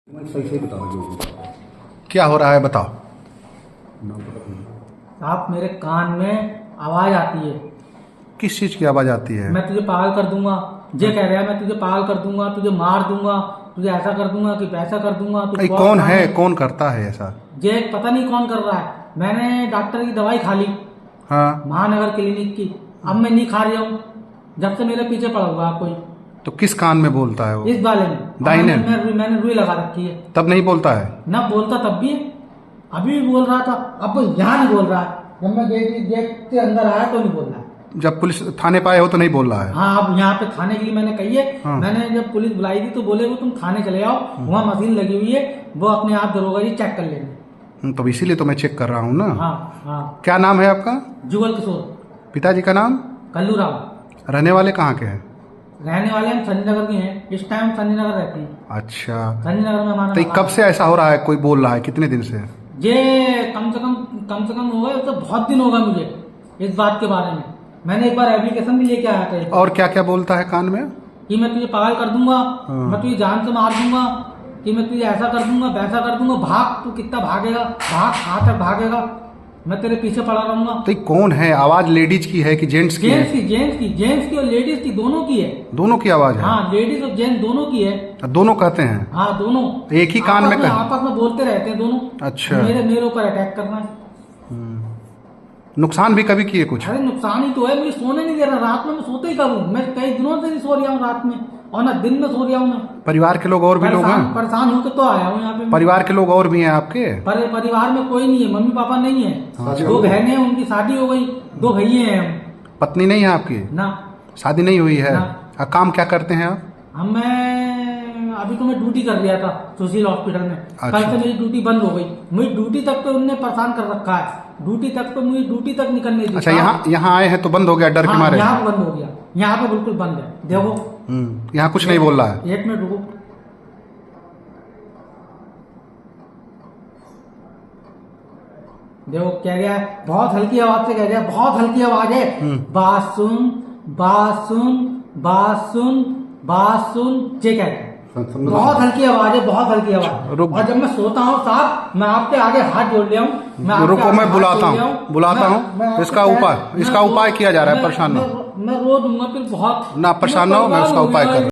सही सही बताओ जो भी। क्या हो रहा है बताओ। आप मेरे कान में आवाज आती है। किस चीज की आवाज आती है? मैं तुझे पागल कर दूंगा। ये कह रहा है मैं तुझे पागल कर दूंगा, तुझे मार दूंगा, तुझे ऐसा कर दूंगा कि वैसा कर दूंगा। तू कौन है, कौन करता है ऐसा? ये पता नहीं कौन कर रहा है। मैंने डॉक्टर की दवाई खा ली, हाँ, महानगर क्लिनिक की। अब मैं नहीं खा रहा हूँ जब से मेरे पीछे पड़ा हुआ है कोई। तो किस कान में बोलता है वो? इस वाले में दाहिने? मैंने रुई लगा रखी है। तब नहीं बोलता है? ना बोलता तब भी है, अभी भी बोल रहा था, अब वो यहाँ नहीं बोल रहा है। जब मैं गेट के अंदर आया तो नहीं बोल रहा है। जब पुलिस थाने पे आए हो तो नहीं बोल रहा है? हाँ, अब यहाँ पे थाने के लिए मैंने कही है। हाँ। मैंने जब पुलिस बुलाई थी तो बोले वो तुम थाने चले जाओ, वहाँ मशीन लगी हुई है, वो अपने आप दरोगा जी चेक कर लेंगे। तो इसीलिए तो मैं चेक कर रहा हूँ ना। हाँ हाँ। क्या नाम है आपका? जुगल किशोर। पिताजी का नाम? कल्लू राव। रहने वाले कहाँ के हैं? रहने वाले हम संजय नगर के हैं। इस टाइम संजय नगर रहती है। अच्छा, संजय नगर में हमारा तो ये कब से ऐसा हो रहा है? कोई बोल रहा है कितने दिन से? ये कम से कम हो गए तो बहुत दिन होगा मुझे इस बात के बारे में। मैंने एक बार एप्लीकेशन भी लेके आया था और क्या क्या बोलता है कान में? कि मैं तुझे पागल कर दूंगा, हाँ। मैं तुझे जान से मार दूंगा, कि मैं तुझे ऐसा कर दूंगा वैसा कर दूंगा, भाग, तू कितना भागेगा, भाग, कहाँ तक भागेगा, मैं तेरे पीछे पड़ा रहूंगा। तो ये कौन है? आवाज लेडीज की है कि जेंट्स की है? जेंट्स की और लेडीज की दोनों की है। दोनों की आवाज है? हाँ, लेडीज और जेंट्स दोनों की है। दोनों कहते हैं? हाँ, दोनों एक ही कान में आपस में बोलते रहते हैं दोनों। अच्छा। मेरे ऊपर अटैक करना है। नुकसान भी कभी किए कुछ? अरे नुकसान ही तो है, मुझे सोने नहीं दे रहा। रात में मैं सोते ही करूँ, मैं कई दिनों से नहीं सो रहा हूँ रात में, और ना दिन में सो रहा हूँ मैं। परिवार के लोग और भी लोग हैं? परेशान होकर तो आया हूँ यहाँ पे। परिवार के लोग और भी हैं आपके? परिवार में कोई नहीं है, मम्मी पापा नहीं है। अच्छा। 2 बहनें हैं, उनकी शादी हो गई, 2 भैये हैं हम। पत्नी नहीं है आपकी? ना, शादी नहीं हुई है? ना। काम क्या करते हैं आप? अभी तो मैं ड्यूटी कर रहा था सुशील हॉस्पिटल में। अच्छा। कल से मेरी ड्यूटी बंद हो गई। मुझे ड्यूटी तक तो उनने परेशान कर रखा है। ड्यूटी तक तो मुझे ड्यूटी तक निकलने दी। अच्छा, यहाँ आए हैं तो बंद हो गया डर के मारे? यहाँ पे बंद हो गया, यहाँ पे बिल्कुल बंद है। देखो, यहाँ कुछ नहीं बोल रहा है? 1 मिनट रुको। देखो क्या गया है, बहुत हल्की आवाज से कह गया, बहुत हल्की आवाज है। बात सुन, बात सुन, बात सुन, बात सुन, ये कह गया। बहुत हल्की आवाज है, बहुत हल्की आवाज। और जब मैं सोता हूँ साहब, मैं आपके आगे हाथ जोड़ लिया हूँ। रुको, मैं बुलाता हूँ। इसका उपाय किया जा रहा है। परेशान ना मैं रो दूंगा फिर बहुत। ना, परेशान ना हो, मैं उसका उपाय कर